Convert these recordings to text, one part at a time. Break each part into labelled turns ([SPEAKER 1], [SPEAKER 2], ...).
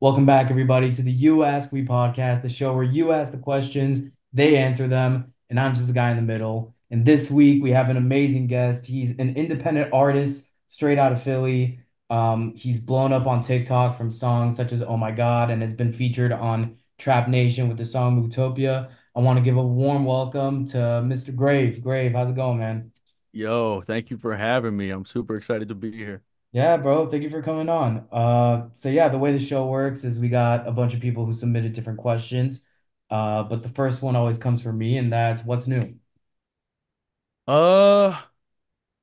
[SPEAKER 1] Welcome back, everybody, to the You Ask We podcast, the show where you ask the questions, they answer them, and I'm just the guy in the middle. And this week we have an amazing guest. He's an independent artist straight out of Philly. He's blown up on TikTok from songs such as "Oh My God" and has been featured on Trap Nation with the song "Utopia." I want to give a warm welcome to Mr. Grave. Grave, how's it going, man?
[SPEAKER 2] Yo, thank you for having me. I'm super excited to be here.
[SPEAKER 1] Yeah, bro. Thank you for coming on. So yeah, the way the show works is we got a bunch of people who submitted different questions. But the first one always comes from me, and that's what's new.
[SPEAKER 2] Uh,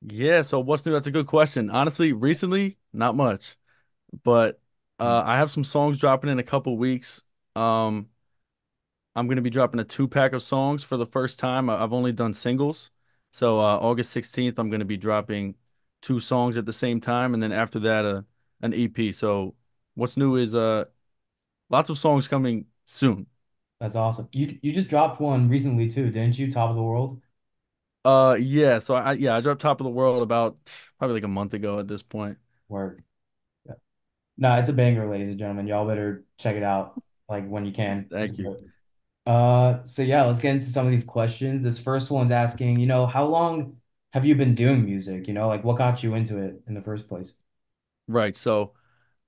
[SPEAKER 2] yeah, so what's new? That's a good question. Honestly, recently, not much, but I have some songs dropping in a couple weeks. Um, I'm gonna be dropping a two-pack of songs for the first time. I've only done singles. So August 16th, I'm gonna be dropping two songs at the same time, and then after that, an EP. So what's new is lots of songs coming soon.
[SPEAKER 1] That's awesome. You just dropped one recently too, didn't you? Top of the World.
[SPEAKER 2] Yeah, so I dropped Top of the World about probably like a month ago at this point.
[SPEAKER 1] Word. Yeah. No, it's a banger, ladies and gentlemen. Y'all better check it out like when you can. It's
[SPEAKER 2] Thank you.
[SPEAKER 1] good. So yeah, let's get into some of these questions. This first one's asking, how long have you been doing music? Like what got you into it in the first place?
[SPEAKER 2] Right. So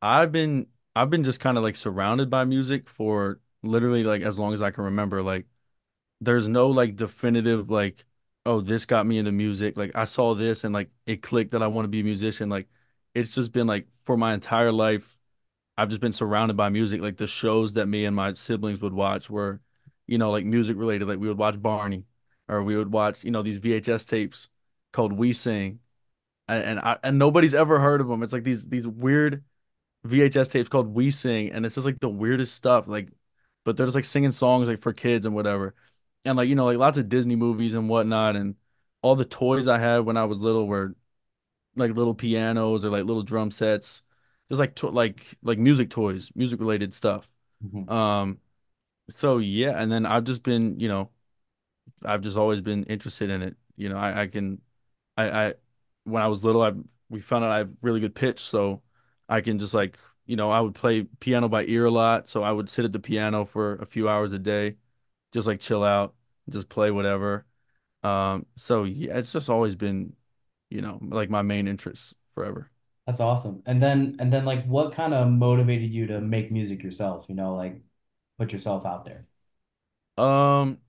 [SPEAKER 2] I've been I've been just kind of like surrounded by music for literally like as long as I can remember. Like there's no like definitive like, oh, this got me into music. Like I saw this and like it clicked that I want to be a musician. Like it's just been like for my entire life, I've just been surrounded by music. Like the shows that me and my siblings would watch were, like music related. Like we would watch Barney or we would watch, these VHS tapes called We Sing. And nobody's ever heard of them. It's like these weird VHS tapes called We Sing, and it's just like the weirdest stuff. Like, but they're just like singing songs like for kids and whatever, and like like lots of Disney movies and whatnot, and all the toys I had when I was little were like little pianos or like little drum sets, just like like music toys, music related stuff.
[SPEAKER 1] Mhm.
[SPEAKER 2] Um, so yeah, and then I've just been, I've just always been interested in it. I can I when I was little, I we found out I have really good pitch, so I can just like I would play piano by ear a lot, so I would sit at the piano for a few hours a day, just like chill out, just play whatever. So yeah, it's just always been like my main interest forever.
[SPEAKER 1] That's awesome. And then like what kind of motivated you to make music yourself, like put yourself out there?
[SPEAKER 2] Um,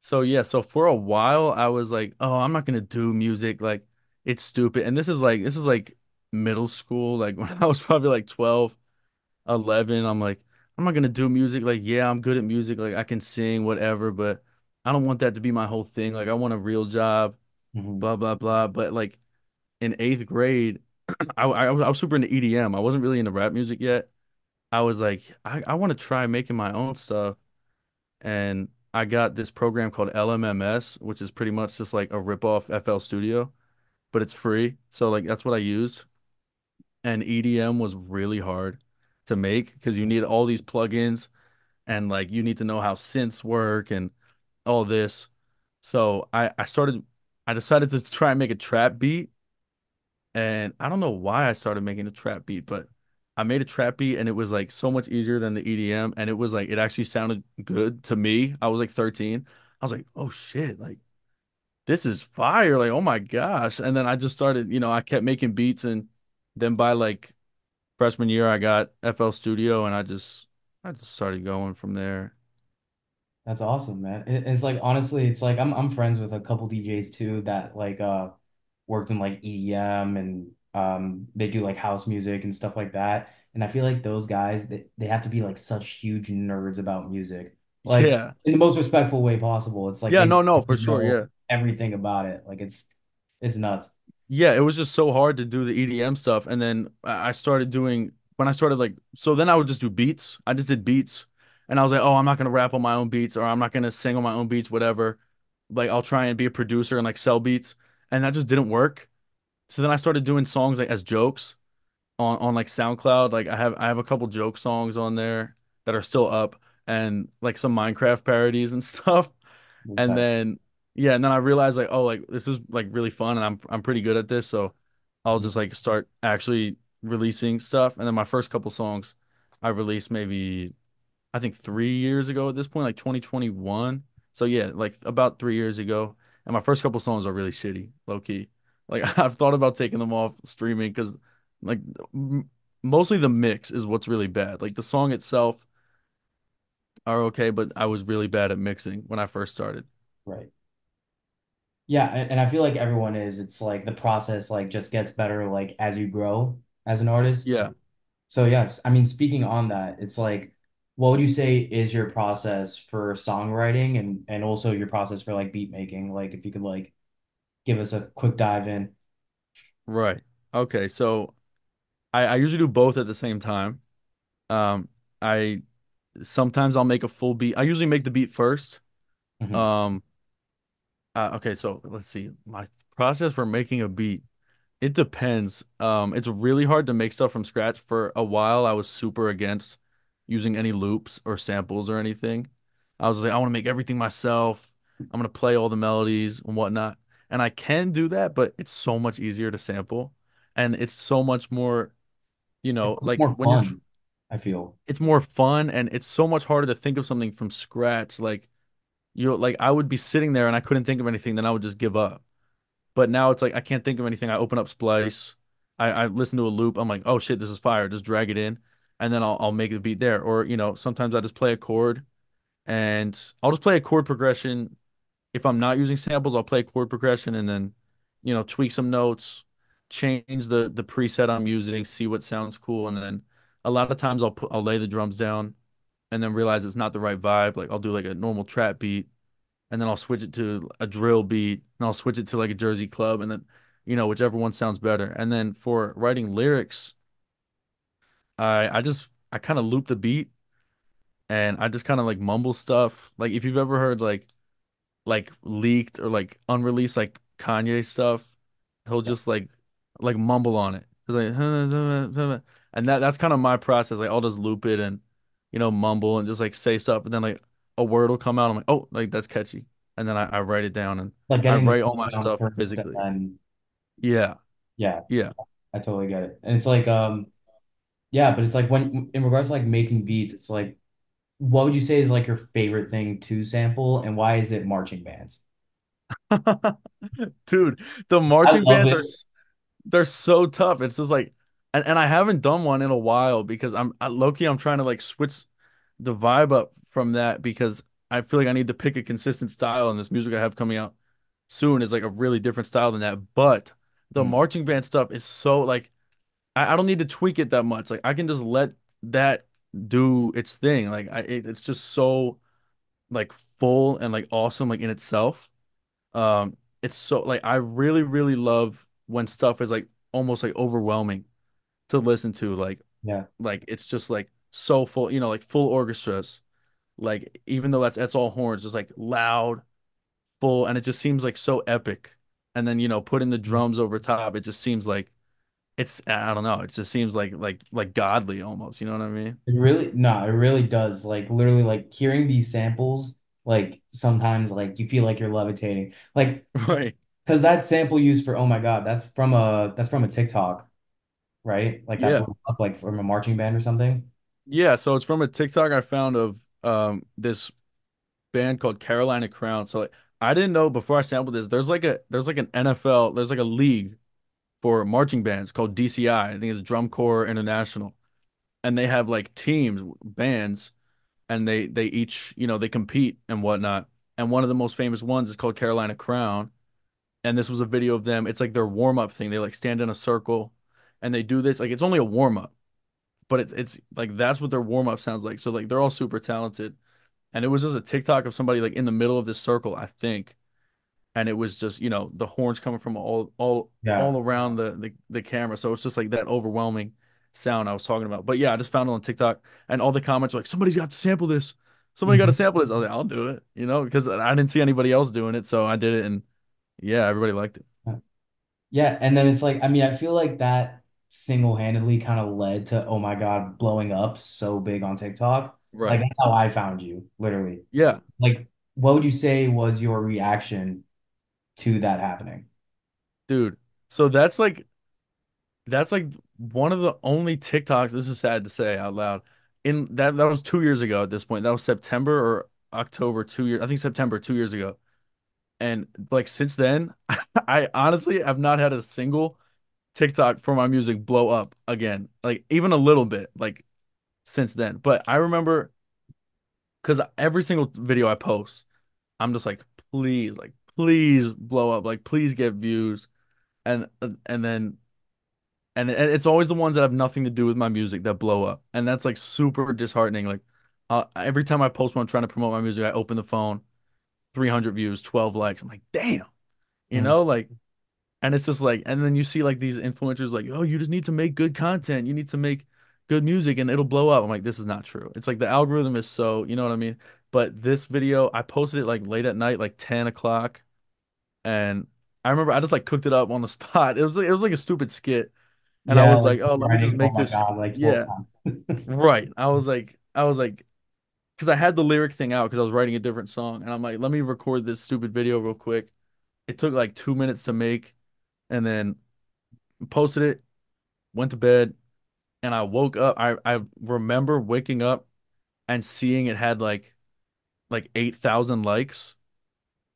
[SPEAKER 2] so yeah, so for a while I was like, oh, I'm not gonna do music, like it's stupid. And this is like middle school, like when I was probably like 12. 11, I'm like, I'm not gonna do music. Like, yeah, I'm good at music. Like, I can sing, whatever, but I don't want that to be my whole thing. Like, I want a real job,
[SPEAKER 1] Mhm.
[SPEAKER 2] blah, blah, blah. But like in eighth grade, I was super into EDM. I wasn't really into rap music yet. I was like, I want to try making my own stuff. And I got this program called LMMS, which is pretty much just like a rip-off FL Studio, but it's free. So like that's what I used. And EDM was really hard to make because you need all these plugins and like you need to know how synths work and all this. So I decided to try and make a trap beat, and I don't know why I started making a trap beat, but I made a trap beat and it was like so much easier than the EDM, and it was like it actually sounded good to me. I was like 13. I was like, "Oh shit, like this is fire. Like, oh my gosh." And then I just started, I kept making beats, and then by like freshman year I got FL Studio, and I just started going from there.
[SPEAKER 1] That's awesome, man. It's like honestly, it's like I'm friends with a couple DJs too that like worked in like EDM and they do like house music and stuff like that. And I feel like those guys they have to be like such huge nerds about music. Like
[SPEAKER 2] Yeah.
[SPEAKER 1] in the most respectful way possible. It's like
[SPEAKER 2] Yeah,
[SPEAKER 1] they
[SPEAKER 2] no, no,
[SPEAKER 1] have
[SPEAKER 2] for
[SPEAKER 1] to
[SPEAKER 2] sure.
[SPEAKER 1] know
[SPEAKER 2] Yeah.
[SPEAKER 1] everything about it. Like it's nuts.
[SPEAKER 2] Yeah, it was just so hard to do the EDM stuff. And then I started doing when I started like so then I would just do beats. I just did beats. And I was like, "Oh, I'm not going to rap on my own beats or I'm not going to sing on my own beats, whatever. Like I'll try and be a producer and like sell beats." And that just didn't work. So then I started doing songs like as jokes on like SoundCloud. Like I have a couple joke songs on there that are still up and like some Minecraft parodies and stuff.
[SPEAKER 1] It's
[SPEAKER 2] And
[SPEAKER 1] tight.
[SPEAKER 2] then yeah, and then I realized like, oh, like this is like really fun and I'm pretty good at this, so I'll just like start actually releasing stuff. And then my first couple songs I released maybe I think 3 years ago at this point, like 2021. So yeah, like about 3 years ago. And my first couple songs are really shitty, low key. Like I've thought about taking them off streaming because like m mostly the mix is what's really bad. Like the song itself are okay, but I was really bad at mixing when I first started.
[SPEAKER 1] Right. Yeah, and I feel like everyone is. It's like the process like just gets better like as you grow as an artist.
[SPEAKER 2] Yeah.
[SPEAKER 1] So yes, I mean speaking on that, it's like what would you say is your process for songwriting and also your process for like beat making? Like if you could like give us a quick dive in.
[SPEAKER 2] Right. Okay. So I usually do both at the same time. I sometimes I'll make a full beat. I usually make the beat first.
[SPEAKER 1] Mhm.
[SPEAKER 2] Um, okay, so let's see. My process for making a beat, it depends. It's really hard to make stuff from scratch. For a while, I was super against using any loops or samples or anything. I was like, I want to make everything myself. I'm gonna play all the melodies and whatnot. And I can do that, but it's so much easier to sample. And it's so much more,
[SPEAKER 1] It's also
[SPEAKER 2] like
[SPEAKER 1] more
[SPEAKER 2] when you're tr
[SPEAKER 1] fun, I feel.
[SPEAKER 2] it's more fun and it's so much harder to think of something from scratch. Like like I would be sitting there and I couldn't think of anything, then I would just give up. But now it's like I can't think of anything. I open up Splice, I listen to a loop. I'm like, oh shit, this is fire. Just drag it in, and then I'll make the beat there. Or sometimes I just play a chord and I'll just play a chord progression. If I'm not using samples, I'll play a chord progression and then tweak some notes, change the preset I'm using, see what sounds cool, and then a lot of times I'll lay the drums down and then realize it's not the right vibe. Like I'll do like a normal trap beat and then I'll switch it to a drill beat, and I'll switch it to like a Jersey club, and then whichever one sounds better. And then for writing lyrics, I kind of loop the beat, and I just kind of like mumble stuff. Like if you've ever heard like leaked or like unreleased like Kanye stuff, he'll
[SPEAKER 1] Yeah.
[SPEAKER 2] just like mumble on it. It's like and that's kind of my process. Like I'll just loop it and mumble and just like say stuff, and then like a word will come out. I'm like, oh, like that's catchy, and then I write it down and
[SPEAKER 1] Like
[SPEAKER 2] I
[SPEAKER 1] getting the
[SPEAKER 2] write all
[SPEAKER 1] song
[SPEAKER 2] my
[SPEAKER 1] down
[SPEAKER 2] stuff
[SPEAKER 1] first and
[SPEAKER 2] physically.
[SPEAKER 1] then
[SPEAKER 2] Yeah,
[SPEAKER 1] yeah,
[SPEAKER 2] yeah.
[SPEAKER 1] I totally get it. And it's like yeah, but it's like when in regards to like making beats, it's like what would you say is like your favorite thing to sample and why is it marching bands?
[SPEAKER 2] Dude, the
[SPEAKER 1] I
[SPEAKER 2] marching
[SPEAKER 1] love
[SPEAKER 2] bands
[SPEAKER 1] it.
[SPEAKER 2] they're so tough. It's just like and I haven't done one in a while because low-key I'm trying to like switch the vibe up from that because I feel like I need to pick a consistent style and this music I have coming out soon is like a really different style than that. But the
[SPEAKER 1] Mm,
[SPEAKER 2] marching band stuff is so like I don't need to tweak it that much. Like I can just let that do its thing. Like it's just so like full and like awesome like in itself. It's so like I really really love when stuff is like almost like overwhelming to listen to.
[SPEAKER 1] yeah.
[SPEAKER 2] Like it's just like so full, like full orchestras. Like even though that's all horns, just like loud, full, and it just seems like so epic. And then put in the drums over top, it just seems like I don't know, it just seems like godly almost. You know what I mean?
[SPEAKER 1] It really no, it really does. Like literally like hearing these samples, like sometimes like you feel like you're levitating. Like
[SPEAKER 2] Right.
[SPEAKER 1] because that sample used for oh my God, that's from a TikTok, right? Like that
[SPEAKER 2] Yeah.
[SPEAKER 1] blew up like from a marching band or something.
[SPEAKER 2] Yeah. So it's from a TikTok I found of this band called Carolina Crown. So like, I didn't know before I sampled this. There's like an NFL. There's like a league for marching bands called DCI. I think it's Drum Corps International, and they have like teams, bands, and they each they compete and whatnot. And one of the most famous ones is called Carolina Crown. And this was a video of them. It's like their warm up thing. They like stand in a circle, and they do this. Like it's only a warm up, but it's like that's what their warm up sounds like. So like they're all super talented. And it was just a TikTok of somebody like in the middle of this circle, I think. And it was just, the horns coming from
[SPEAKER 1] Yeah.
[SPEAKER 2] all around the camera. So it's just like that overwhelming sound I was talking about. But yeah, I just found it on TikTok and all the comments were like, somebody's got to sample this. Somebody got to
[SPEAKER 1] Mhm.
[SPEAKER 2] sample this. I was like, I'll do it, because I didn't see anybody else doing it. So I did it and yeah, everybody liked it.
[SPEAKER 1] Yeah, and then it's like, I mean, I feel like that single-handedly kind of led to, oh my God, blowing up so big on TikTok. Like
[SPEAKER 2] Right.
[SPEAKER 1] that's how I found you, literally.
[SPEAKER 2] Yeah,
[SPEAKER 1] Like, what would you say was your reaction to that happening?
[SPEAKER 2] dude. So that's like one of the only TikToks, this is sad to say out loud. in that was 2 years ago at this point. That was September or October 2 years. I think September 2 years ago. And like since then, I honestly have not had a single TikTok for my music blow up again. Like even a little bit, like since then. But I remember because every single video I post, I'm just like, please blow up, like please get views. And then and it's always the ones that have nothing to do with my music that blow up. And that's like super disheartening. Like every time I post one trying to promote my music, I open the phone, 300 views, 12 likes. I'm like, damn,
[SPEAKER 1] Mm.
[SPEAKER 2] like, and it's just like, and then you see like these influencers like, oh, you just need to make good content. You need to make good music and it'll blow up. I'm like, this is not true. It's like the algorithm is so, you know what I mean? But this video, I posted it like late at night, like 10 o'clock. And I remember I just like cooked it up on the spot. It was like a stupid skit. And I
[SPEAKER 1] Yeah,
[SPEAKER 2] was
[SPEAKER 1] like
[SPEAKER 2] like, oh, let me just
[SPEAKER 1] writing. Oh
[SPEAKER 2] make
[SPEAKER 1] my
[SPEAKER 2] this.
[SPEAKER 1] God, like full
[SPEAKER 2] Yeah,
[SPEAKER 1] time.
[SPEAKER 2] right. I was like, because I had the lyric thing out because I was writing a different song. And I'm like, let me record this stupid video real quick. It took like 2 minutes to make and then posted it, went to bed, and I woke up. I remember waking up and seeing it had like 8,000 likes.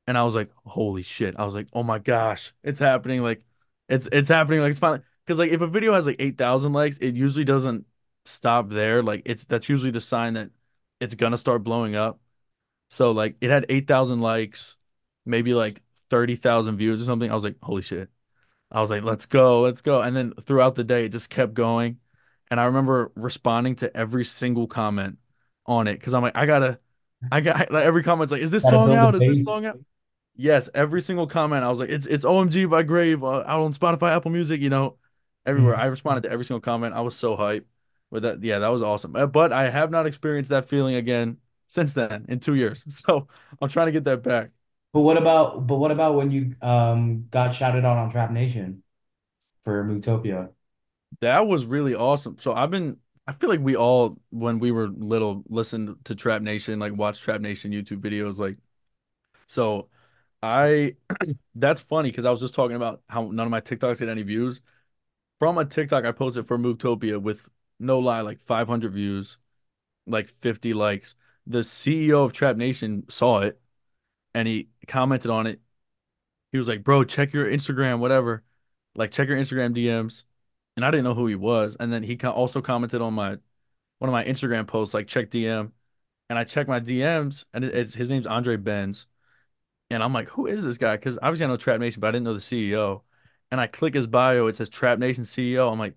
[SPEAKER 2] And I was like, holy shit. I was like, oh my gosh, it's happening. Like it's happening. Like it's finally because like if a video has like 8,000 likes, it usually doesn't stop there. Like that's usually the sign that it's gonna start blowing up. So like it had 8,000 likes, maybe like 30,000 views or something. I was like, holy shit. I was like, let's go, let's go. And then throughout the day, it just kept going. And I remember responding to every single comment on it because I'm like, I got like, every comment's like, is this
[SPEAKER 1] Gotta
[SPEAKER 2] song
[SPEAKER 1] build a
[SPEAKER 2] out? Is this
[SPEAKER 1] base.
[SPEAKER 2] song out? Yes, every single comment. I was like, it's OMG by Grave out on Spotify, Apple Music, everywhere. I
[SPEAKER 1] Mm.
[SPEAKER 2] responded to every single comment. I was so hyped with that. Yeah, that was awesome. But I have not experienced that feeling again since then in 2 years. So I'm trying to get that back.
[SPEAKER 1] But what about when you got shouted out on Trap Nation for Mootopia?
[SPEAKER 2] That was really awesome. I feel like we all, when we were little, listened to Trap Nation, like watched Trap Nation YouTube videos. So I, that's funny because I was just talking about how none of my TikToks get any views. From a TikTok I posted for Movetopia with no lie, like 500 views, like 50 likes. The CEO of Trap Nation saw it and he commented on it. He was like, bro, check your Instagram, whatever. Like, check your Instagram DMs. And I didn't know who he was. And then he also commented on one of my Instagram posts, like, check DM. And I checked my DMs and it's his name's Andre Benz. And I'm like, who is this guy? Because obviously I know Trap Nation, but I didn't know the CEO. And I click his bio, it says Trap Nation CEO. I'm like,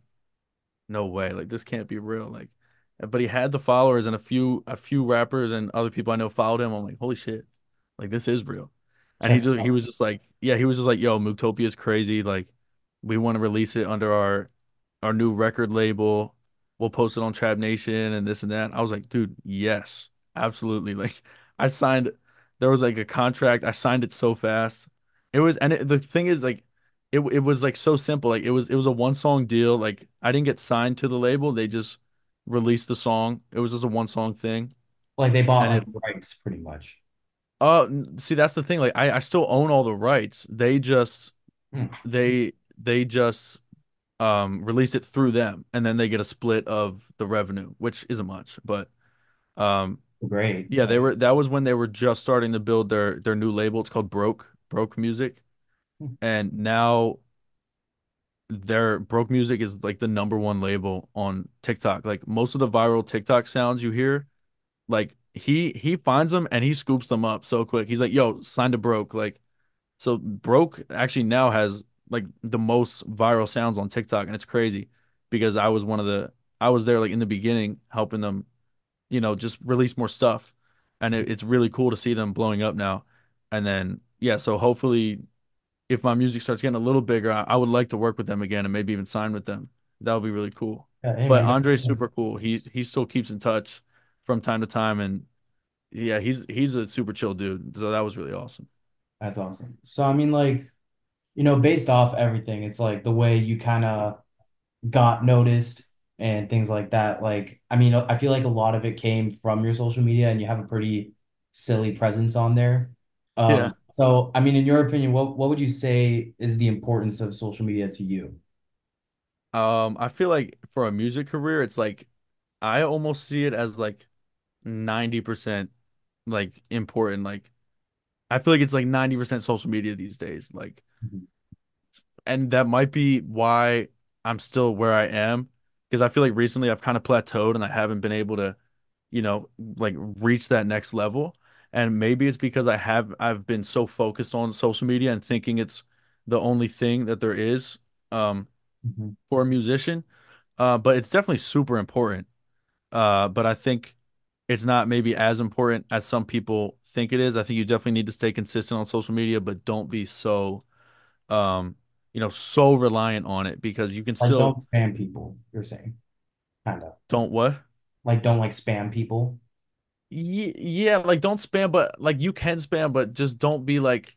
[SPEAKER 2] no way. Like this can't be real. Like, but he had the followers and a few rappers and other people I know followed him. I'm like, holy shit, like this is real. And
[SPEAKER 1] Checks
[SPEAKER 2] he
[SPEAKER 1] out.
[SPEAKER 2] was just like, yeah, he was just like, yo, Mootopia is crazy. Like, we want to release it under our new record label. We'll post it on Trap Nation and this and that. I was like, dude, yes, absolutely. Like, I signed. There was like a contract. I signed it so fast. The thing is like it was like so simple. Like it was a one song deal. Like I didn't get signed to the label. They just released the song. It was just a one song thing.
[SPEAKER 1] Like they bought
[SPEAKER 2] And
[SPEAKER 1] like
[SPEAKER 2] it
[SPEAKER 1] rights pretty much.
[SPEAKER 2] see that's the thing. Like I still own all the rights.
[SPEAKER 1] Hmm.
[SPEAKER 2] They just released it through them and then they get a split of the revenue, which isn't much. But um
[SPEAKER 1] Great.
[SPEAKER 2] yeah, that was when they were just starting to build their new label. It's called Broke Music.
[SPEAKER 1] Hmm.
[SPEAKER 2] And now their Broke Music is like the number one label on TikTok. Like most of the viral TikTok sounds you hear, like he finds them and he scoops them up so quick. He's like, "Yo, sign to Broke." Like so Broke actually now has like the most viral sounds on TikTok and it's crazy because I was there like in the beginning helping them, just release more stuff. And it's really cool to see them blowing up now. And then yeah, so hopefully if my music starts getting a little bigger, I would like to work with them again and maybe even sign with them. That would be really cool.
[SPEAKER 1] Yeah, hey
[SPEAKER 2] But
[SPEAKER 1] man,
[SPEAKER 2] Andre's super cool. He still keeps in touch from time to time, and yeah, he's a super chill dude. So that was really awesome.
[SPEAKER 1] that's awesome. So I mean, like, based off everything, it's like the way you kind of got noticed and things like that. Like, I mean, I feel like a lot of it came from your social media and you have a pretty silly presence on there.
[SPEAKER 2] Yeah.
[SPEAKER 1] So I mean, in your opinion, what would you say is the importance of social media to you?
[SPEAKER 2] I feel like for a music career, it's like I almost see it as like 90% like important. Like I feel like it's like 90% social media these days. Like,
[SPEAKER 1] Mhm.
[SPEAKER 2] and that might be why I'm still where I am because I feel like recently I've kind of plateaued and I haven't been able to, like reach that next level. And maybe it's because I've been so focused on social media and thinking it's the only thing that there is um
[SPEAKER 1] Mhm.
[SPEAKER 2] for a musician. But it's definitely super important. But I think it's not maybe as important as some people think it is. I think you definitely need to stay consistent on social media, but don't be so um, so reliant on it because you can
[SPEAKER 1] Like,
[SPEAKER 2] still
[SPEAKER 1] don't spam people, you're saying, kind of.
[SPEAKER 2] don't what?
[SPEAKER 1] Like, don't like spam people.
[SPEAKER 2] Yeah, like don't spam, but like you can spam, but just don't be like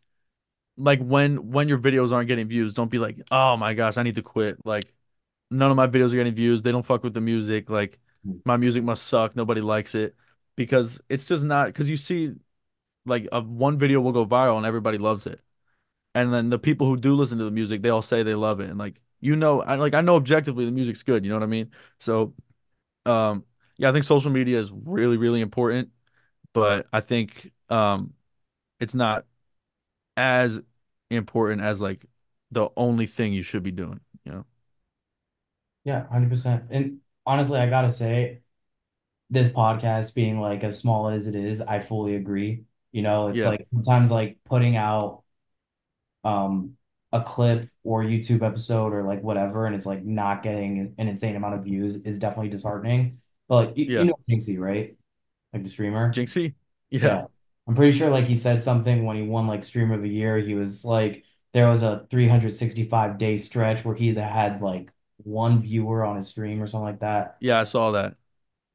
[SPEAKER 2] when your videos aren't getting views, don't be like, oh my gosh, I need to quit. Like none of my videos are getting views. They don't fuck with the music. Like
[SPEAKER 1] Mhm.
[SPEAKER 2] my music must suck. Nobody likes it because it's just not because you see like one video will go viral and everybody loves it. And then the people who do listen to the music, they all say they love it. And like, I know objectively the music's good, you know what I mean? So, yeah, I think social media is really, really important, but I think it's not as important as like the only thing you should be doing, you know?
[SPEAKER 1] Yeah, 100%. And honestly, I gotta say, this podcast being like as small as it is, I fully agree. It's
[SPEAKER 2] Yeah.
[SPEAKER 1] like sometimes like putting out um a clip or YouTube episode or like whatever, and it's like not getting an insane amount of views is definitely disheartening. But like you
[SPEAKER 2] Yeah.
[SPEAKER 1] know Jinxie, right? Like the streamer.
[SPEAKER 2] Jinxie? Yeah.
[SPEAKER 1] Yeah. I'm pretty sure like he said something when he won like streamer of the year. He was like there was a 365-day stretch where he had like one viewer on his stream or something like that.
[SPEAKER 2] Yeah, I saw that.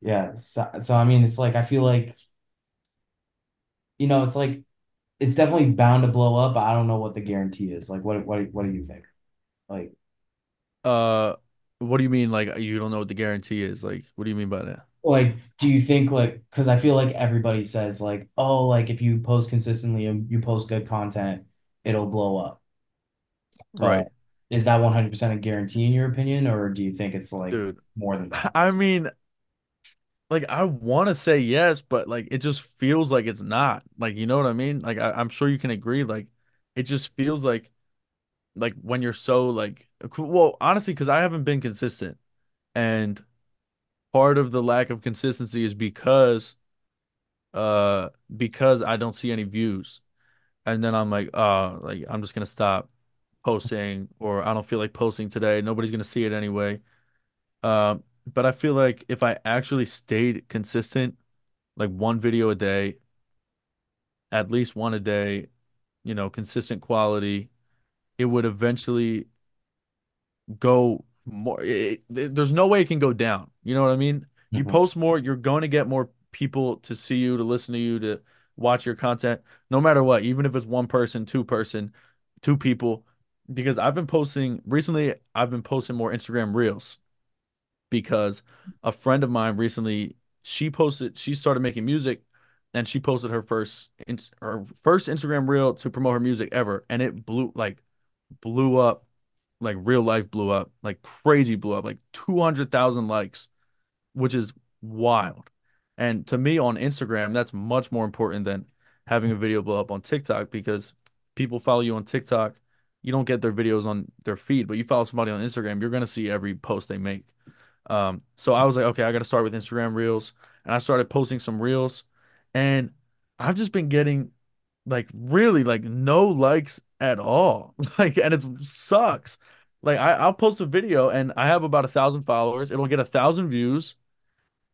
[SPEAKER 1] Yeah. So I mean it's like I feel like it's like it's definitely bound to blow up, but I don't know what the guarantee is. Like what do you think? Like
[SPEAKER 2] Uh, what do you mean like you don't know what the guarantee is? Like, what do you mean by that?
[SPEAKER 1] Like, do you think like because I feel like everybody says like, oh, like if you post consistently and you post good content, it'll blow up. But
[SPEAKER 2] Right.
[SPEAKER 1] is that 100% a guarantee in your opinion, or do you think it's like
[SPEAKER 2] Dude.
[SPEAKER 1] more than that?
[SPEAKER 2] I mean, like I want to say yes, but like it just feels like it's not. Like you know what I mean? Like I'm sure you can agree. Like it just feels like when you're so like well, honestly, because I haven't been consistent, and part of the lack of consistency is because I don't see any views, and then I'm like I'm just gonna stop posting, or I don't feel like posting today. Nobody's gonna see it anyway. But I feel like if I actually stayed consistent, like one video a day at least one a day, consistent quality, it would eventually go more. There's no way it can go down. You know what I mean? You
[SPEAKER 1] Mhm.
[SPEAKER 2] post more, you're going to get more people to see you, to listen to you, to watch your content, no matter what, even if it's one person, two people. Because I've been posting recently, I've been posting more Instagram reels because a friend of mine recently she started making music and she posted her first Instagram reel to promote her music ever and it blew up like real life blew up like crazy blew up like 200,000 likes which is wild. And to me on Instagram, that's much more important than having a video blow up on TikTok because people follow you on TikTok. You don't get their videos on their feed, but you follow somebody on Instagram, you're gonna see every post they make. So I was like, okay, I got to start with Instagram Reels, and I started posting some Reels, and I've just been getting like really like no likes at all, like, and it sucks. Like I'll post a video and I have about 1,000 followers. It'll get 1,000 views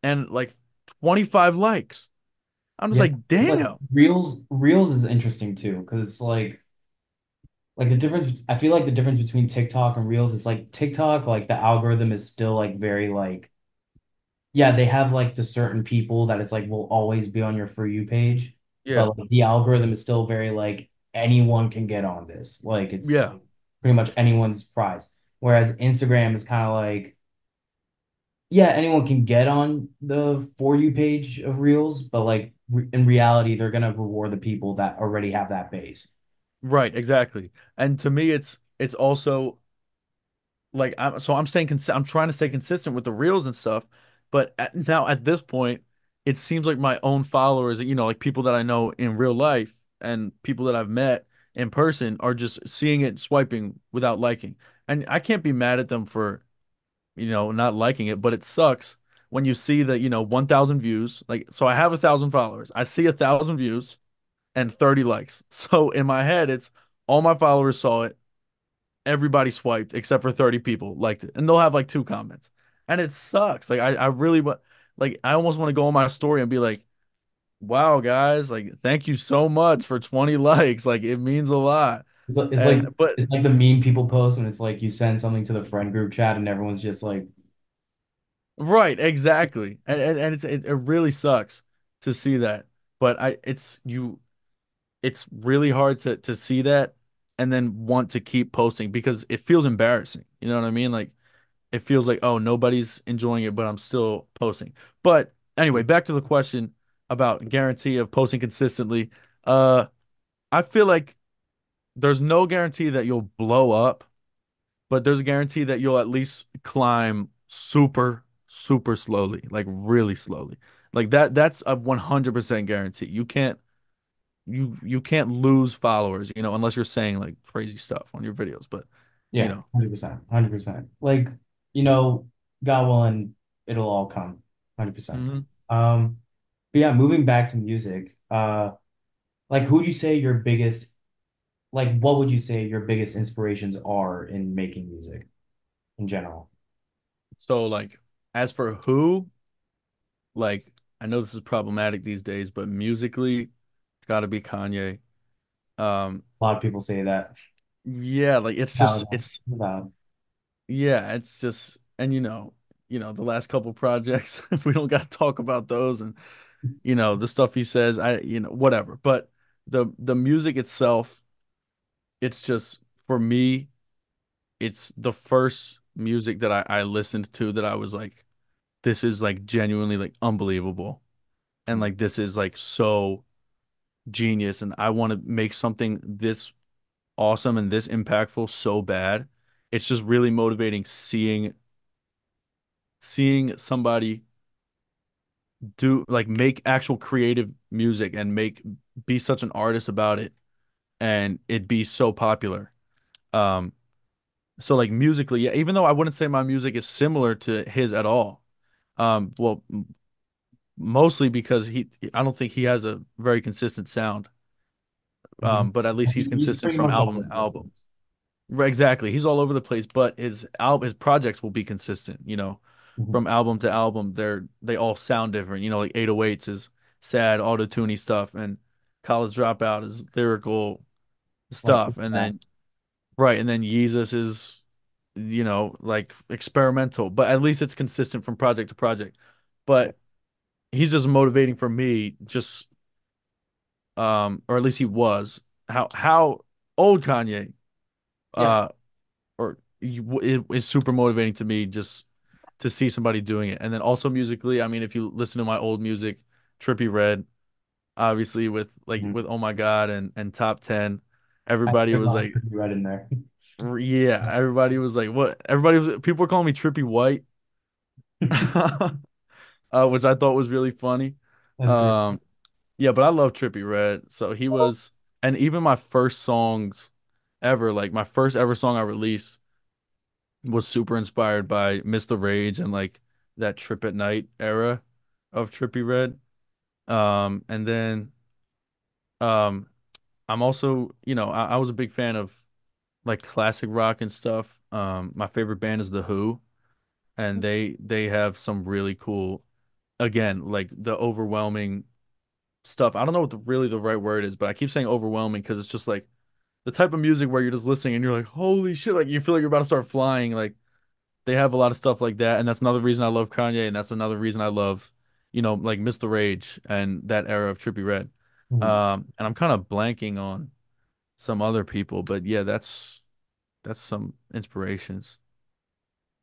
[SPEAKER 2] and like 25 likes. I'm just
[SPEAKER 1] Yeah,
[SPEAKER 2] like,
[SPEAKER 1] it's like
[SPEAKER 2] damn.
[SPEAKER 1] Reels is interesting too because it's like the difference. I feel like the difference between TikTok and Reels is like TikTok, like the algorithm is still like very like yeah, they have like the certain people that it's like will always be on your For You page,
[SPEAKER 2] Yeah,
[SPEAKER 1] but like, the algorithm is still very like anyone can get on this. Like it's
[SPEAKER 2] yeah,
[SPEAKER 1] pretty much anyone's prize. Whereas Instagram is kind of like, yeah, anyone can get on the For You page of Reels, but like in reality, they're gonna reward the people that already have that base.
[SPEAKER 2] right, exactly. And to me, it's also like I'm trying to stay consistent with the reels and stuff, But now at this point, it seems like my own followers, like people that I know in real life and people that I've met in person are just seeing it swiping without liking. And I can't be mad at them for, not liking it, but it sucks when you see that, 1,000 views. Like, so I have 1,000 followers. I see 1,000 views and 30 likes. So in my head, it's all my followers saw it. Everybody swiped except for 30 people liked it. And they'll have like two comments. And it sucks. Like I really like I almost want to go on my story and be like, wow, guys, like thank you so much for 20 likes. Like it means a lot.
[SPEAKER 1] It's like, it's like
[SPEAKER 2] And but
[SPEAKER 1] it's like the meme people post when it's like you send something to the friend group chat and everyone's just like,
[SPEAKER 2] right, exactly. And it really sucks to see that. But it's really hard to see that and then want to keep posting because it feels embarrassing. You know what I mean? Like it feels like, oh, nobody's enjoying it, but I'm still posting. But anyway, back to the question about guarantee of posting consistently. Uh, I feel like there's no guarantee that you'll blow up, but there's a guarantee that you'll at least climb super, super slowly, like really slowly. Like that's a 100% guarantee. You can't lose followers, unless you're saying like crazy stuff on your videos. But you
[SPEAKER 1] yeah,
[SPEAKER 2] know,
[SPEAKER 1] 100%, 100%. Like, you know, God willing, it'll all come, 100%.
[SPEAKER 2] mhm.
[SPEAKER 1] Um, but yeah, moving back to music, like who would you say your biggest, like what would you say your biggest inspirations are in making music in general?
[SPEAKER 2] So like as for who, like I know this is problematic these days, but musically, it's got to be Kanye. Um,
[SPEAKER 1] A lot of people say that.
[SPEAKER 2] yeah, like
[SPEAKER 1] Valid, valid.
[SPEAKER 2] it's just, and the last couple projects, if we don't got to talk about those and the stuff he says, whatever. But the music itself, it's just for me, it's the first music that I listened to that I was like, this is like genuinely like unbelievable, and like this is like so genius, and I want to make something this awesome and this impactful so bad. It's just really motivating seeing somebody do like make actual creative music and make be such an artist about it and it be so popular. Um so like musically, yeah, even though I wouldn't say my music is similar to his at all. Well, mostly because I don't think he has a very consistent sound.
[SPEAKER 1] Mhm.
[SPEAKER 2] But at least he's
[SPEAKER 1] He's
[SPEAKER 2] consistent
[SPEAKER 1] pretty
[SPEAKER 2] from
[SPEAKER 1] much all
[SPEAKER 2] album
[SPEAKER 1] over
[SPEAKER 2] to
[SPEAKER 1] the
[SPEAKER 2] album.
[SPEAKER 1] place.
[SPEAKER 2] Right, exactly. He's all over the place, but his projects will be consistent,
[SPEAKER 1] Mhm.
[SPEAKER 2] from album to album. They all sound different. Like 808s is sad, auto-tuney stuff, and College Dropout is lyrical
[SPEAKER 1] Like
[SPEAKER 2] stuff. And
[SPEAKER 1] that.
[SPEAKER 2] then right, and then Yeezus is, like experimental, but at least it's consistent from project to project.
[SPEAKER 1] Yeah.
[SPEAKER 2] But he's just motivating for me, just or at least he was. How old Kanye,
[SPEAKER 1] Yeah.
[SPEAKER 2] uh it is super motivating to me just to see somebody doing it. And then also musically, I mean, if you listen to my old music, Trippy Red, obviously with like
[SPEAKER 1] Mhm.
[SPEAKER 2] with Oh My God and Top 10,
[SPEAKER 1] I
[SPEAKER 2] everybody
[SPEAKER 1] heard a
[SPEAKER 2] was
[SPEAKER 1] lot of
[SPEAKER 2] like,
[SPEAKER 1] Trippie Red in there.
[SPEAKER 2] yeah, everybody was like, what? People were calling me Trippy White, which I thought was really funny.
[SPEAKER 1] That's great.
[SPEAKER 2] Um, yeah, but I love Trippy Red. So he was, and even my first songs ever, like my first ever song I released was super inspired by Mr. Rage and like that Trip at Night era of Trippy Red. And then um I'm also, I was a big fan of like classic rock and stuff. My favorite band is The Who, and they have some really cool, again, like the overwhelming stuff. I don't know what really the right word is, but I keep saying overwhelming because it's just like the type of music where you're just listening and you're like, holy shit, like you feel like you're about to start flying. Like they have a lot of stuff like that, and that's another reason I love Kanye, and that's another reason I love, like Mr. Rage and that era of Trippy Red.
[SPEAKER 1] Mhm.
[SPEAKER 2] And I'm kind of blanking on some other people, but yeah, that's some inspirations.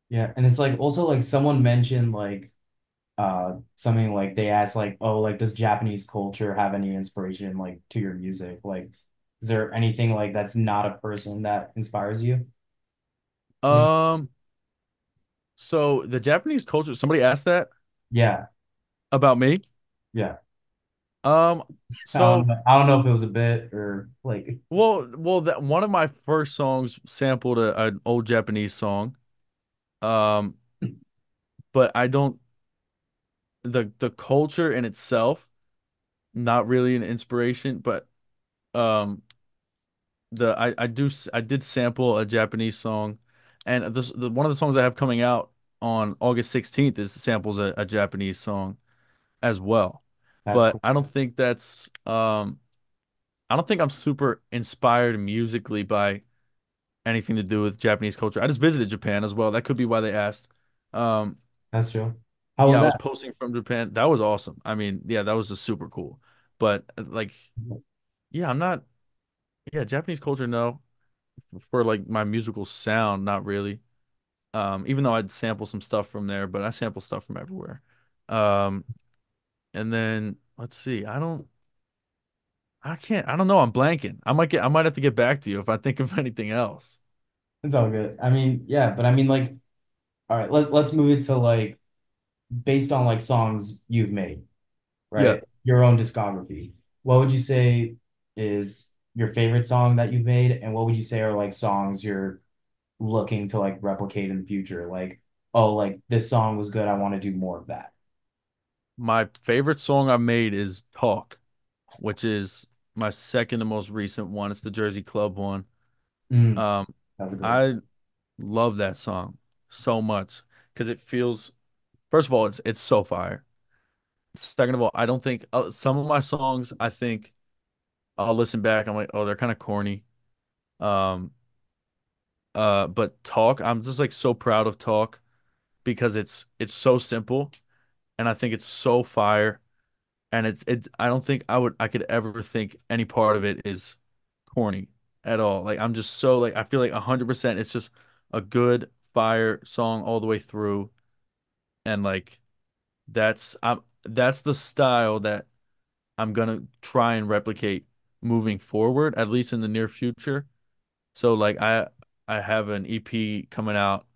[SPEAKER 1] Yeah. And it's like also like someone mentioned like something like they asked like, oh, like does Japanese culture have any inspiration like to your music? Like, is there anything like that's not a person that inspires you to make?
[SPEAKER 2] Um, so the Japanese culture, somebody asked that.
[SPEAKER 1] Yeah,
[SPEAKER 2] About me?
[SPEAKER 1] yeah.
[SPEAKER 2] Um, so
[SPEAKER 1] I don't know if it was a bit or like
[SPEAKER 2] that one of my first songs sampled an old Japanese song. Um, but I don't the culture in itself not really an inspiration, but um I did sample a Japanese song, and the one of the songs I have coming out on August 16th is samples a Japanese song as well.
[SPEAKER 1] that's
[SPEAKER 2] But
[SPEAKER 1] cool.
[SPEAKER 2] I don't think I'm super inspired musically by anything to do with Japanese culture. I just visited Japan as well. That could be why they asked. Um,
[SPEAKER 1] That's true. How was
[SPEAKER 2] yeah, I was
[SPEAKER 1] that?
[SPEAKER 2] posting from Japan. That was awesome. I mean, yeah, that was just super cool. But like, yeah, I'm not. Yeah, Japanese culture, no. For like my musical sound, not really. Even though I'd sample some stuff from there, but I sample stuff from everywhere. Um, and then let's see. I don't know. I'm blanking. I might have to get back to you if I think of anything else.
[SPEAKER 1] It's all good. I mean, yeah, but I mean, like, all right, let's move it to like based on like songs you've made,
[SPEAKER 2] Yeah,
[SPEAKER 1] right? Your own discography. What would you say is your favorite song that you've made, and what would you say are like songs you're looking to like replicate in the future? Like, oh, like this song was good, I want to do more of that.
[SPEAKER 2] my favorite song I made is Talk, which is my second to most recent one. It's the Jersey Club one.
[SPEAKER 1] Mm,
[SPEAKER 2] Um,
[SPEAKER 1] that's a good one.
[SPEAKER 2] I love that song so much because it feels, first of all, it's so fire. Second of all, I don't think some of my songs, I think I'll listen back. I'm like, oh, they're kind of corny. Um, but Talk, I'm just like so proud of Talk because it's so simple and I think it's so fire. And it's I don't think I could ever think any part of it is corny at all. Like I'm just so like I feel like 100% it's just a good fire song all the way through and like that's the style that I'm gonna try and replicate moving forward, at least in the near future. So like I have an EP coming out.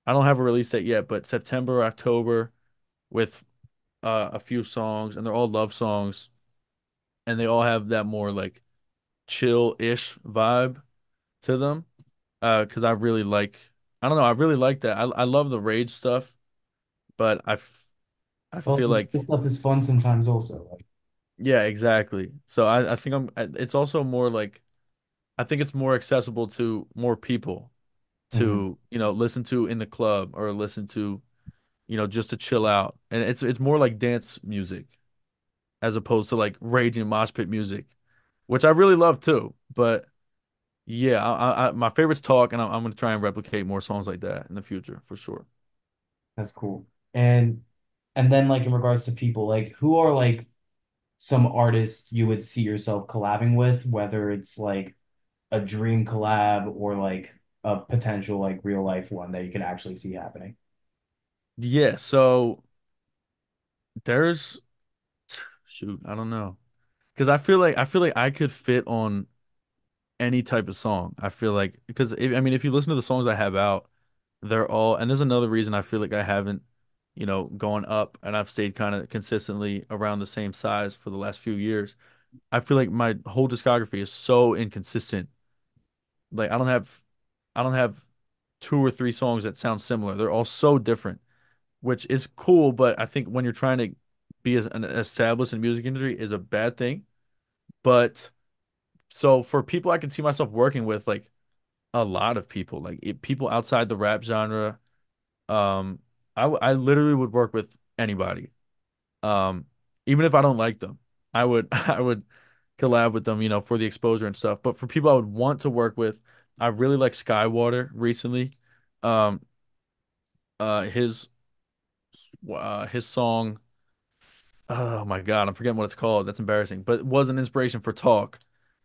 [SPEAKER 2] I don't have a release date yet, but September, October with a few songs and they're all love songs and they all have that more like chill-ish vibe to them. Because I really like I don't know, I really like that. I love the rage stuff, but I
[SPEAKER 1] Well,
[SPEAKER 2] feel like
[SPEAKER 1] this stuff is fun sometimes also. Like,
[SPEAKER 2] yeah, exactly. So I think it's also more like I think it's more accessible to more people
[SPEAKER 1] mhm,
[SPEAKER 2] to, listen to in the club or listen to, just to chill out. And it's more like dance music as opposed to like raging mosh pit music, which I really love too. But yeah, my favorite's Talk, and I'm gonna try and replicate more songs like that in the future for sure.
[SPEAKER 1] that's cool. And then like in regards to people, like who are like some artists you would see yourself collabing with, whether it's like a dream collab or like a potential like real life one that you can actually see happening.
[SPEAKER 2] Yeah, so there's shoot, I don't know. Because I feel like I could fit on any type of song. I feel like because I mean if you listen to the songs I have out, they're all and there's another reason I feel like I haven't, gone up and I've stayed kind of consistently around the same size for the last few years. I feel like my whole discography is so inconsistent. Like I don't have two or three songs that sound similar. They're all so different, which is cool, but I think when you're trying to be as an established in the music industry is a bad thing. But so for people I can see myself working with, like a lot of people, like people outside the rap genre, um, I literally would work with anybody. Um, even if I don't like them, I would I would collab with them, for the exposure and stuff. But for people I would want to work with, I really like Skywater recently. Um, uh, his his song. Oh my God, I'm forgetting what it's called. That's embarrassing, but it was an inspiration for Talk.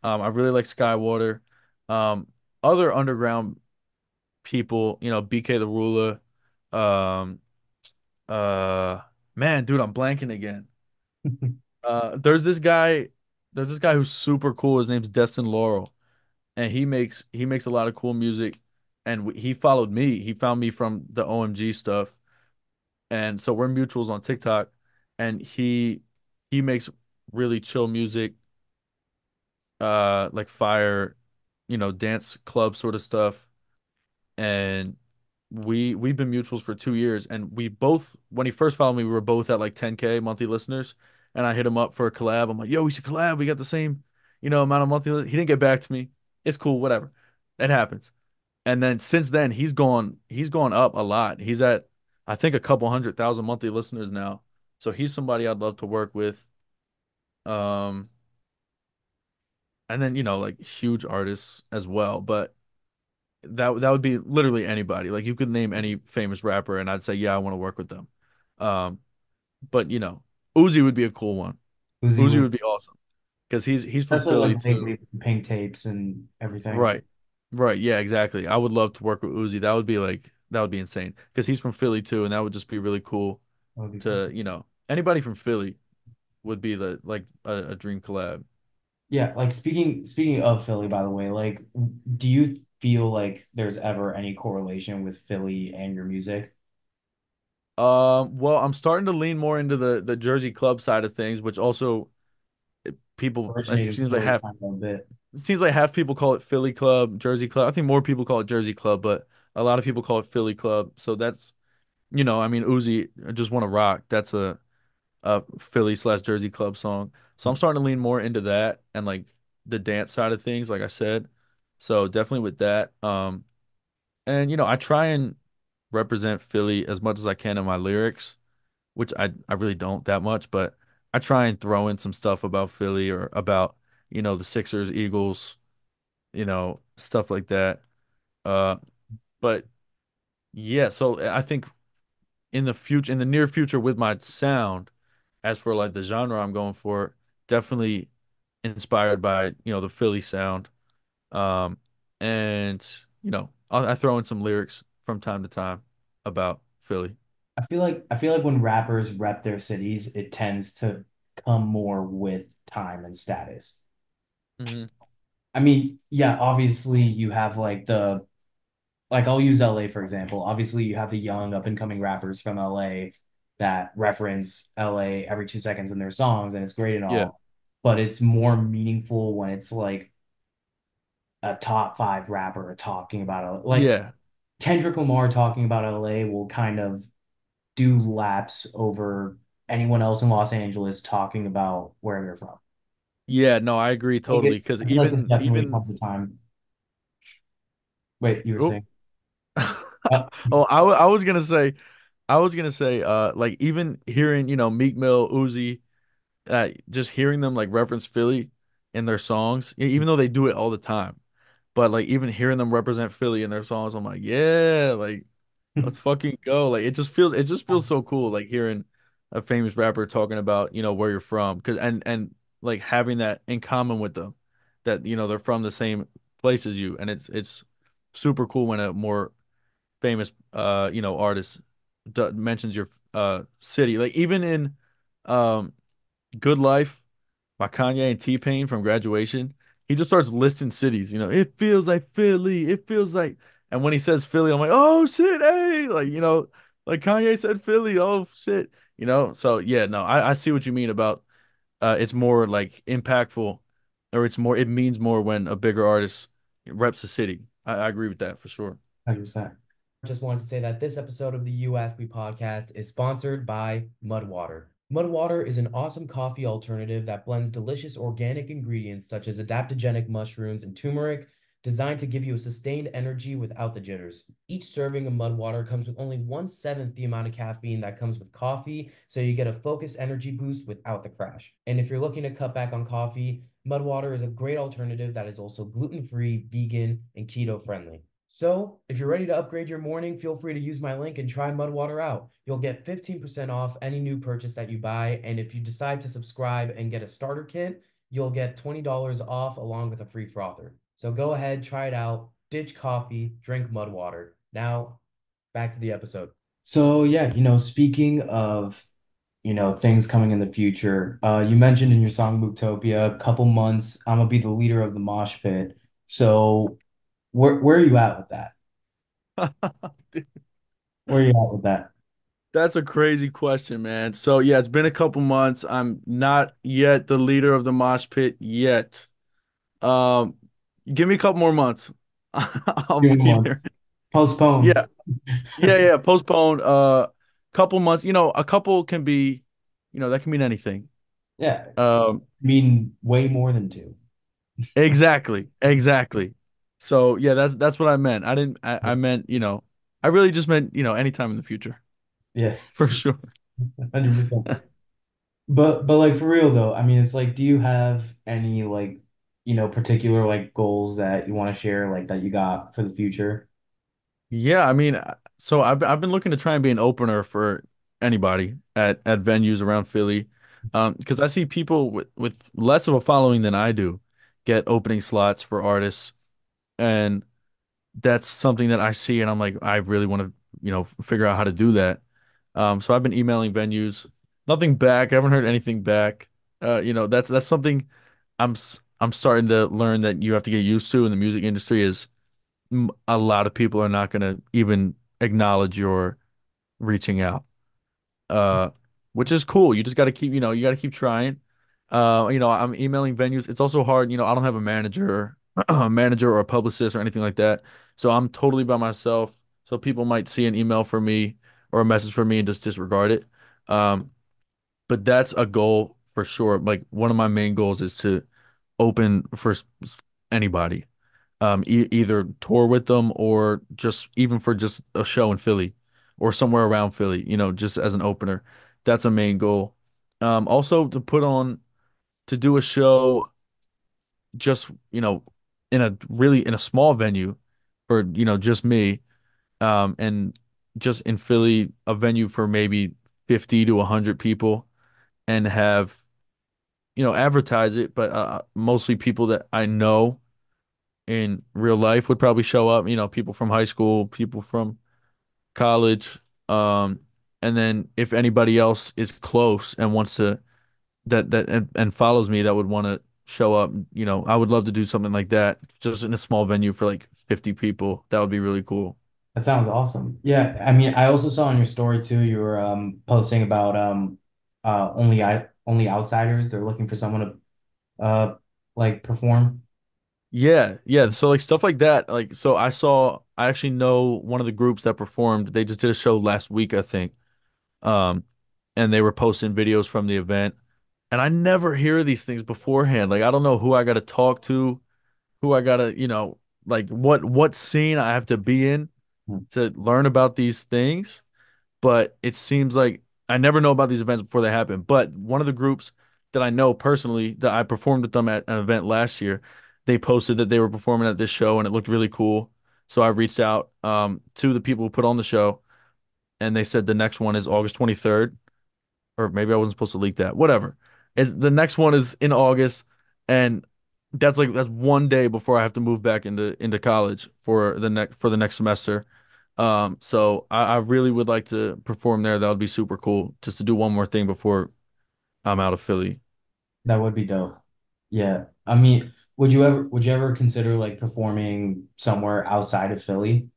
[SPEAKER 2] I really like Skywater. Um, Other underground people, BK the Ruler. Um, uh, Man, dude, I'm blanking again. Uh, there's this guy, there's this guy who's super cool. His name's Destin Laurel, and he makes a lot of cool music. And he followed me. He found me from the OMG stuff. And so we're mutuals on TikTok, and he makes really chill music, like fire, dance club sort of stuff. And we've been mutuals for 2 years, and we both, when he first followed me, we were both at like 10K monthly listeners, and I hit him up for a collab. I'm like, yo, we should collab. We got the same, amount of he didn't get back to me. It's cool, whatever. It happens. And then since then, he's gone up a lot. He's at, I think, a couple 100,000 monthly listeners now. So he's somebody I'd love to work with. Um, and then, like huge artists as well. But that would be literally anybody. Like you could name any famous rapper, and I'd say, yeah, I want to work with them. Um, but Uzi would be a cool one.
[SPEAKER 1] Uzi
[SPEAKER 2] Uzi
[SPEAKER 1] would,
[SPEAKER 2] would be awesome because he's from
[SPEAKER 1] especially
[SPEAKER 2] Philly
[SPEAKER 1] like
[SPEAKER 2] too.
[SPEAKER 1] lately with pink tapes and everything.
[SPEAKER 2] Right. Right. Yeah, exactly. I would love to work with Uzi. That would be insane because he's from Philly too, and that would just be really cool
[SPEAKER 1] That would be cool.
[SPEAKER 2] to, anybody from Philly would be a dream collab.
[SPEAKER 1] Yeah, like speaking of Philly, by the way, like, do you feel like there's ever any correlation with Philly and your music?
[SPEAKER 2] Well, I'm starting to lean more into the Jersey club side of things, which also it
[SPEAKER 1] Originated
[SPEAKER 2] seems like
[SPEAKER 1] Philly
[SPEAKER 2] half
[SPEAKER 1] kind of a bit.
[SPEAKER 2] it seems like half people call it Philly club, Jersey club. I think more people call it Jersey club, but a lot of people call it Philly club. So that's, I mean, Uzi, I just want to rock. That's a Philly slash Jersey club song. So I'm starting to lean more into that and like the dance side of things, like I said. So definitely with that. And I try and represent Philly as much as I can in my lyrics, which I really don't that much, but I try and throw in some stuff about Philly or about, the Sixers, Eagles, stuff like that. Uh, but yeah, so I think in the near future with my sound, as for like the genre I'm going for, definitely inspired by, the Philly sound. Um, and I throw in some lyrics from time to time about Philly.
[SPEAKER 1] I feel like when rappers rep their cities, it tends to come more with time and status.
[SPEAKER 2] Hmm.
[SPEAKER 1] I mean, yeah, obviously you have like I'll use LA for example. Obviously you have the young up and coming rappers from LA that reference LA every 2 seconds in their songs, and it's great and
[SPEAKER 2] Yeah.
[SPEAKER 1] all, but it's more meaningful when it's like a top five rapper talking about it. Like
[SPEAKER 2] Yeah.
[SPEAKER 1] Kendrick Lamar talking about LA will kind of do laps over anyone else in Los Angeles talking about where they're from.
[SPEAKER 2] Yeah, no, I agree
[SPEAKER 1] Like
[SPEAKER 2] totally. Because
[SPEAKER 1] I feel like it definitely
[SPEAKER 2] even
[SPEAKER 1] comes a time. Wait, you were
[SPEAKER 2] oh,
[SPEAKER 1] saying? Uh,
[SPEAKER 2] oh, I was gonna say, like even hearing, Meek Mill, Uzi, just hearing them like reference Philly in their songs, even though they do it all the time, but like even hearing them represent Philly in their songs, I'm like, yeah, like let's fucking go. Like it just feels so cool, like hearing a famous rapper talking about, where you're from, cause and like having that in common with them, that they're from the same place as you, and it's super cool when a more famous artist mentions your city. Like even in um Good Life by Kanye and T-Pain from Graduation, he just starts listing cities. It feels like Philly. It feels like, and when he says Philly, I'm like, oh shit, hey, like like Kanye said Philly. Oh shit. So yeah, no, I see what you mean about it's more like impactful, or it means more when a bigger artist reps the city. I agree with that for sure.
[SPEAKER 1] 100%. Just wanted to say that this episode of the You Ask Me podcast is sponsored by Mudwater. Mudwater is an awesome coffee alternative that blends delicious organic ingredients such as adaptogenic mushrooms and turmeric, designed to give you a sustained energy without the jitters. Each serving of Mudwater comes with only 1/7 the amount of caffeine that comes with coffee, so you get a focused energy boost without the crash. And if you're looking to cut back on coffee, Mudwater is a great alternative that is also gluten-free, vegan, and keto friendly. So, if you're ready to upgrade your morning, feel free to use my link and try Mudwater out. You'll get 15% off any new purchase that you buy, and if you decide to subscribe and get a starter kit, you'll get $20 off along with a free frother. So go ahead, try it out, ditch coffee, drink Mudwater. Now, back to the episode. So yeah, speaking of, things coming in the future, you mentioned in your song Booktopia, a couple months, I'm gonna be the leader of the mosh pit. So where are you at with that? Where are you at with that?
[SPEAKER 2] That's a crazy question, man. So yeah, it's been a couple months. I'm not yet the leader of the mosh pit yet. Um, Give me a couple more months. I'll
[SPEAKER 1] Few
[SPEAKER 2] be there.
[SPEAKER 1] months. Postpone.
[SPEAKER 2] Yeah, yeah. Postponed. Couple months. A couple can be, that can mean anything.
[SPEAKER 1] Yeah.
[SPEAKER 2] Um,
[SPEAKER 1] Mean way more than two.
[SPEAKER 2] exactly. So yeah, that's what I meant. I didn't. I meant, I really just meant, anytime in the future,
[SPEAKER 1] Yeah,
[SPEAKER 2] for sure.
[SPEAKER 1] 100%. But like for real though, I mean, it's like, do you have any like, particular like goals that you want to share, like that you got for the future?
[SPEAKER 2] Yeah, I mean, so I've been looking to try and be an opener for anybody at venues around Philly, because I see people with less of a following than I do get opening slots for artists, and that's something that I see, and I'm like, I really want to, figure out how to do that. So I've been emailing venues, nothing back. I haven't heard anything back. That's something I'm starting to learn that you have to get used to in the music industry is a lot of people are not going to even acknowledge your reaching out. Uh, which is cool. You just got to keep, you got to keep trying. I'm emailing venues. It's also hard, I don't have a manager, a manager or a publicist or anything like that. So I'm totally by myself. So people might see an email from me or a message from me and just disregard it. Um, but that's a goal for sure. Like one of my main goals is to open for anybody, either tour with them or just even for just a show in Philly or somewhere around Philly, just as an opener. That's a main goal. Also to do a show just, in a small venue for, just me, and just in Philly, a venue for maybe 50 to 100 people and have, advertise it, but mostly people that I know in real life would probably show up, people from high school, people from college. Um, and then if anybody else is close and wants to and follows me that would want to show up, I would love to do something like that just in a small venue for like 50 people. That would be really cool.
[SPEAKER 1] That sounds awesome. Yeah, I mean, I also saw on your story too, you were posting about only outsiders. They're looking for someone to like perform.
[SPEAKER 2] Yeah, yeah. So like stuff like that. Like so I actually know one of the groups that performed. They just did a show last week, I think. Um, and they were posting videos from the event. And I never hear these things beforehand. Like I don't know who I gotta talk to, who I gotta, like what scene I have to be in to learn about these things. But it seems like I never know about these events before they happen. But one of the groups that I know personally that I performed with them at an event last year, they posted that they were performing at this show and it looked really cool. So I reached out to the people who put on the show and they said the next one is August 23rd, or maybe I wasn't supposed to leak that. Whatever. It's the next one is in August, and that's one day before I have to move back into college for the next semester. So I really would like to perform there. That would be super cool, just to do one more thing before I'm out of Philly.
[SPEAKER 1] That would be dope. Yeah. I mean, would you ever consider like performing somewhere outside of Philly?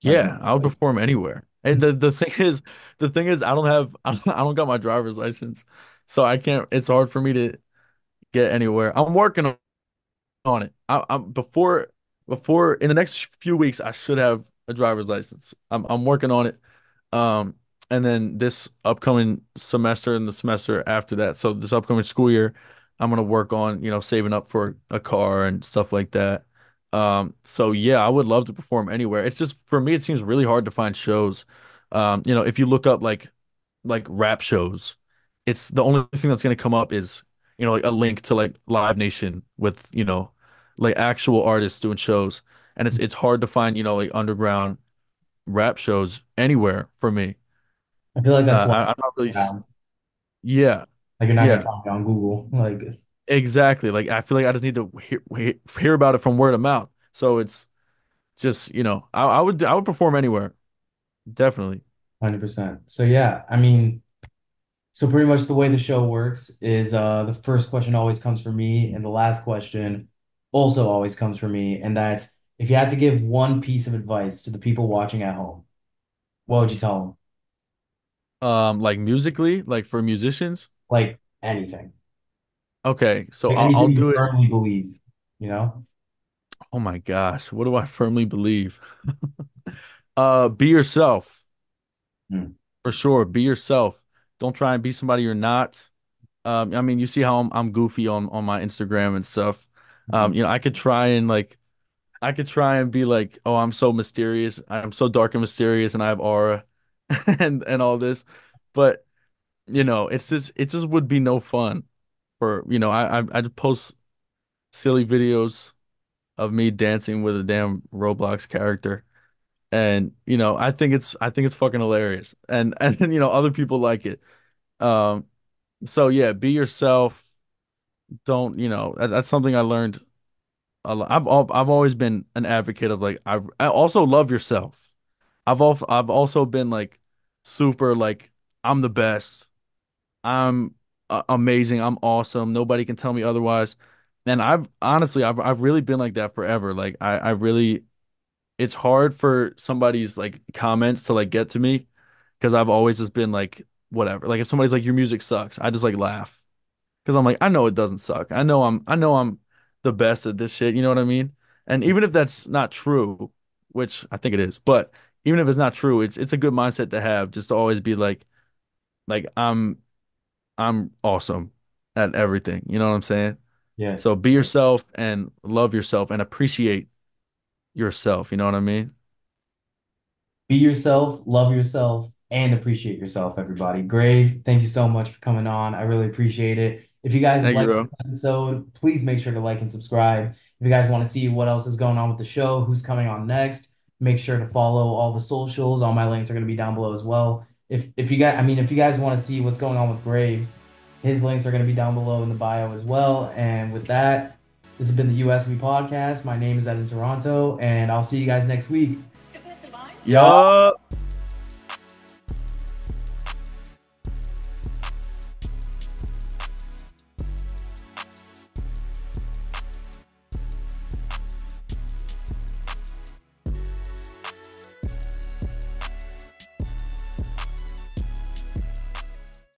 [SPEAKER 1] Like,
[SPEAKER 2] Yeah, I would
[SPEAKER 1] like
[SPEAKER 2] perform anywhere. And the thing is, I don't have I don't got my driver's license, so I can't. It's hard for me to get anywhere. I'm working on it. I'm before in the next few weeks I should have a driver's license. I'm working on it. Um, and then this upcoming semester and the semester after that, so this upcoming school year, I'm gonna work on, saving up for a car and stuff like that. So yeah, I would love to perform anywhere. It's just for me, it seems really hard to find shows. If you look up like rap shows, it's the only thing that's gonna come up is, like a link to like Live Nation with, like actual artists doing shows. And it's hard to find, like underground rap shows anywhere for me.
[SPEAKER 1] I feel like that's why
[SPEAKER 2] I'm not really,
[SPEAKER 1] um,
[SPEAKER 2] yeah,
[SPEAKER 1] like you're not gonna
[SPEAKER 2] yeah,
[SPEAKER 1] find it on Google. Like
[SPEAKER 2] exactly. Like I feel like I just need to hear about it from word of mouth. So it's just, I would perform anywhere, definitely.
[SPEAKER 1] 100%. So yeah, I mean, so pretty much the way the show works is the first question always comes from me, and the last question also always comes from me, and that's if you had to give one piece of advice to the people watching at home, what would you tell them?
[SPEAKER 2] Like musically, like for musicians.
[SPEAKER 1] Like anything.
[SPEAKER 2] Okay, so
[SPEAKER 1] Like
[SPEAKER 2] I'll
[SPEAKER 1] anything you
[SPEAKER 2] do it.
[SPEAKER 1] firmly believe, you know?
[SPEAKER 2] Oh my gosh, what do I firmly believe? Be yourself
[SPEAKER 1] Hmm.
[SPEAKER 2] for sure. Be yourself. Don't try and be somebody you're not. I mean, you see how I'm goofy on my Instagram and stuff.
[SPEAKER 1] Mhm.
[SPEAKER 2] I could try and be like, oh, I'm so mysterious. I'm so dark and mysterious, and I have aura, and all this. But it just would be no fun for I just post silly videos of me dancing with a damn Roblox character. And I think it's fucking hilarious. And other people like it. Um so yeah, be yourself. Don't, that's something I learned a lot. I've always been an advocate of like I also love yourself. I've also been like super like I'm the best. I'm amazing. I'm awesome. Nobody can tell me otherwise. And I've really been like that forever. Like I really it's hard for somebody's like comments to like get to me because I've always just been like whatever. Like if somebody's like your music sucks, I just like laugh because I'm like I know it doesn't suck. I know I'm the best at this shit. You know what I mean? And even if that's not true, which I think it is, but even if it's not true, it's a good mindset to have just to always be like I'm awesome at everything. You know what I'm saying?
[SPEAKER 1] Yeah.
[SPEAKER 2] So be yourself and love yourself and appreciate yourself. You know what I mean?
[SPEAKER 1] Be yourself, love yourself, and appreciate yourself, everybody. Grave, thank you so much for coming on. I really appreciate it. If you guys
[SPEAKER 2] Thank you,
[SPEAKER 1] like
[SPEAKER 2] bro.
[SPEAKER 1] this episode, please make sure to like and subscribe. If you guys want to see what else is going on with the show, who's coming on next, make sure to follow all the socials. All my links are going to be down below as well. If you guys want to see what's going on with Grave, his links are going to be down below in the bio as well. And with that, this has been the US Me Podcast. My name is Evan Toronto, and I'll see you guys next week. Y'all.
[SPEAKER 2] Yup.